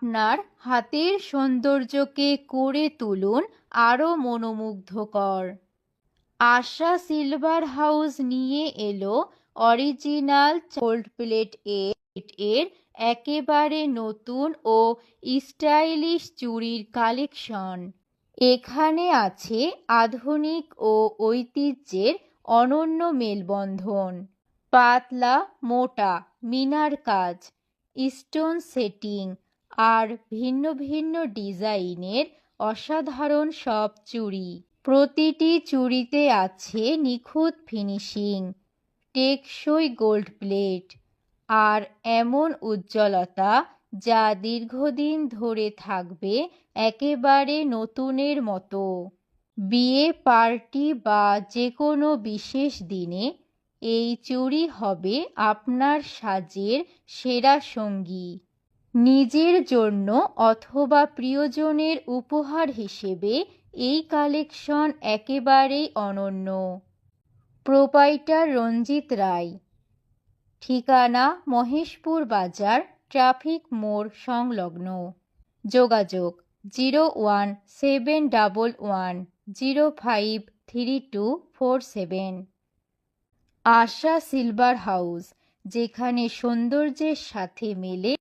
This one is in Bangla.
আপনার হাতের সৌন্দর্যকে করে তুলুন আরও মনোমুগ্ধকর। আশা সিলভার হাউস নিয়ে এলো অরিজিনাল গোল্ড প্লেট এর একেবারে নতুন ও স্টাইলিশ চুড়ির কালেকশন। এখানে আছে আধুনিক ও ঐতিহ্যের অনন্য মেলবন্ধন। পাতলা মোটা মিনার কাজ, স্টোন সেটিং আর ভিন্ন ভিন্ন ডিজাইনের অসাধারণ সব চুড়ি। প্রতিটি চুড়িতে আছে নিখুঁত ফিনিশিং, টেকসই গোল্ড প্লেট আর এমন উজ্জ্বলতা যা দীর্ঘদিন ধরে থাকবে একেবারে নতুনের মতো। বিয়ে, পার্টি বা যে কোনো বিশেষ দিনে এই চুড়ি হবে আপনার সাজের সেরা সঙ্গী। নিজের জন্য অথবা প্রিয়জনের উপহার হিসেবে এই কালেকশন একেবারেই অনন্য। প্রোপাইটার রঞ্জিত রায়, ঠিকানা মহেশপুর বাজার, ট্রাফিক মোড় সংলগ্ন। যোগাযোগ 01711053247। আশা সিলভার হাউস, যেখানে সৌন্দর্যের সাথে মেলে